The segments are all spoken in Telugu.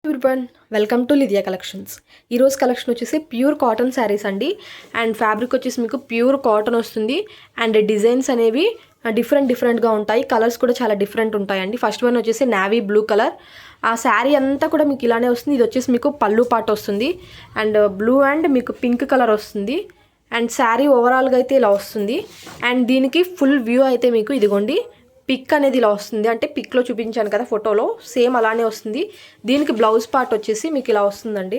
Everyone welcome to Lydia collections. ఈరోజు కలెక్షన్ వచ్చేసి ప్యూర్ కాటన్ శారీస్ అండి. అండ్ ఫ్యాబ్రిక్ వచ్చేసి మీకు ప్యూర్ కాటన్ వస్తుంది. అండ్ డిజైన్స్ అనేవి డిఫరెంట్గా ఉంటాయి. కలర్స్ కూడా చాలా డిఫరెంట్ ఉంటాయండి. ఫస్ట్ వన్ వచ్చేసి నావీ బ్లూ కలర్. ఆ శారీ అంతా కూడా మీకు ఇలానే వస్తుంది. ఇది వచ్చేసి మీకు పళ్ళు పార్ట్ వస్తుంది. అండ్ బ్లూ అండ్ మీకు పింక్ కలర్ వస్తుంది. అండ్ శారీ ఓవరాల్గా అయితే ఇలా వస్తుంది. అండ్ దీనికి ఫుల్ వ్యూ అయితే మీకు ఇదిగోండి పిక్ అనేది ఇలా వస్తుంది. అంటే పిక్లో చూపించాను కదా ఫోటోలో, సేమ్ అలానే వస్తుంది. దీనికి బ్లౌజ్ పార్ట్ వచ్చేసి మీకు ఇలా వస్తుందండి.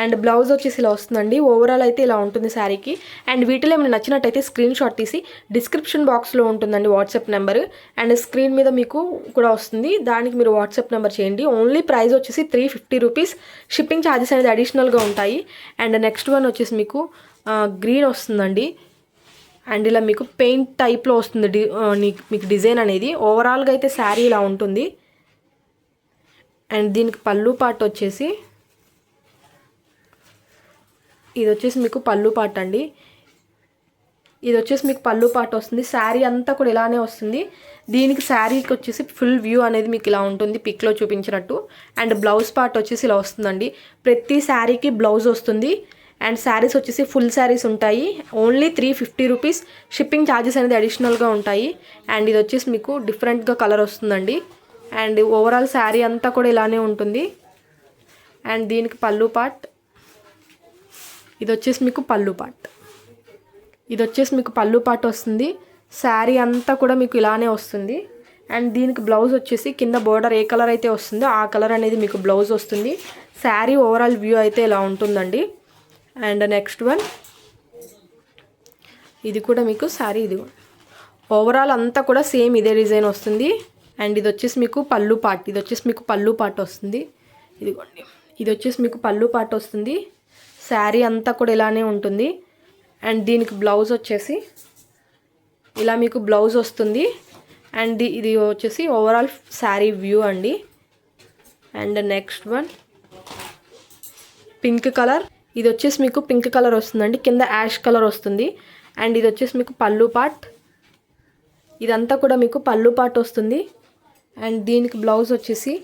అండ్ బ్లౌజ్ వచ్చేసి ఇలా వస్తుందండి. ఓవరాల్ అయితే ఇలా ఉంటుంది శారీకి. అండ్ వీటిలో ఏమైనా నచ్చినట్టయితే స్క్రీన్ షాట్ తీసి డిస్క్రిప్షన్ బాక్స్లో ఉంటుందండి వాట్సాప్ నెంబర్. అండ్ స్క్రీన్ మీద మీకు కూడా వస్తుంది, దానికి మీరు వాట్సాప్ నెంబర్ చేయండి. ఓన్లీ ప్రైస్ వచ్చేసి 350 రూపీస్. షిప్పింగ్ ఛార్జెస్ అనేది అడిషనల్గా ఉంటాయి. అండ్ నెక్స్ట్ వన్ వచ్చేసి మీకు గ్రీన్ వస్తుందండి. అండ్ ఇలా మీకు పెయింట్ టైప్లో వస్తుంది మీకు డిజైన్ అనేది. ఓవరాల్గా అయితే శారీ ఇలా ఉంటుంది. అండ్ దీనికి పళ్ళు పార్ట్ వచ్చేసి ఇది వచ్చేసి మీకు పళ్ళు పార్ట్ అండి. ఇది వచ్చేసి మీకు పళ్ళు పార్ట్ వస్తుంది. శారీ అంతా కూడా ఇలానే వస్తుంది. దీనికి శారీకి వచ్చేసి ఫుల్ వ్యూ అనేది మీకు ఇలా ఉంటుంది పిక్లో చూపించినట్టు. అండ్ బ్లౌజ్ పార్ట్ వచ్చేసి ఇలా వస్తుందండి. ప్రతి శారీకి బ్లౌజ్ వస్తుంది. అండ్ శారీస్ వచ్చేసి ఫుల్ శారీస్ ఉంటాయి. Only 350 rupees. షిప్పింగ్ ఛార్జెస్ అనేది అడిషనల్గా ఉంటాయి. అండ్ ఇది వచ్చేసి మీకు డిఫరెంట్గా కలర్ వస్తుందండి. అండ్ ఓవరాల్ శారీ అంతా కూడా ఇలానే ఉంటుంది. అండ్ దీనికి పళ్ళు పార్ట్, ఇది వచ్చేసి మీకు పళ్ళు పార్ట్, ఇది వచ్చేసి మీకు పళ్ళు పార్ట్ వస్తుంది. శారీ అంతా కూడా మీకు ఇలానే వస్తుంది. అండ్ దీనికి బ్లౌజ్ వచ్చేసి కింద బోర్డర్ ఏ కలర్ అయితే వస్తుందో ఆ కలర్ అనేది మీకు బ్లౌజ్ వస్తుంది. శారీ ఓవరాల్ వ్యూ అయితే ఇలా ఉంటుందండి. అండ్ నెక్స్ట్ వన్ ఇది కూడా మీకు శారీ, ఇది ఓవరాల్ అంతా కూడా సేమ్ ఇదే డిజైన్ వస్తుంది. అండ్ ఇది వచ్చేసి మీకు పళ్ళు పార్ట్, ఇది వచ్చేసి మీకు పళ్ళు పార్ట్ వస్తుంది. ఇదిగోండి, ఇది వచ్చేసి మీకు పళ్ళు పార్ట్ వస్తుంది. శారీ అంతా కూడా ఇలానే ఉంటుంది. అండ్ దీనికి బ్లౌజ్ వచ్చేసి ఇలా మీకు బ్లౌజ్ వస్తుంది. అండ్ ఇది వచ్చేసి ఓవరాల్ శారీ వ్యూ అండి. And next one pink colour, ఇది వచ్చేసి మీకు పింక్ కలర్ వస్తుందండి. కింద యాష్ కలర్ వస్తుంది. అండ్ ఇది వచ్చేసి మీకు పళ్ళు పార్ట్, ఇదంతా కూడా మీకు పళ్ళు పార్ట్ వస్తుంది. అండ్ దీనికి బ్లౌజ్ వచ్చేసి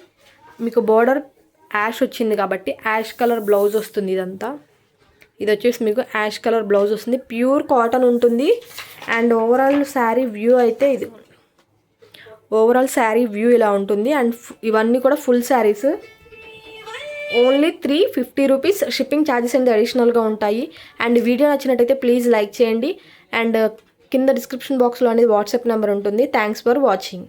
మీకు బోర్డర్ యాష్ వచ్చింది కాబట్టి యాష్ కలర్ బ్లౌజ్ వస్తుంది. ఇదంతా ఇది వచ్చేసి మీకు యాష్ కలర్ బ్లౌజ్ వస్తుంది. ప్యూర్ కాటన్ ఉంటుంది. అండ్ ఓవరాల్ శారీ వ్యూ అయితే ఇది ఓవరాల్ శారీ వ్యూ ఇలా ఉంటుంది. అండ్ ఇవన్నీ కూడా full saris. Only 350 rupees. Shipping charges అనేది అడిషనల్గా ఉంటాయి. అండ్ వీడియో నచ్చినట్టయితే ప్లీజ్ లైక్ చేయండి. అండ్ కింద డిస్క్రిప్షన్ బాక్స్లో అనేది వాట్సాప్ నెంబర్ ఉంటుంది. Thanks for watching.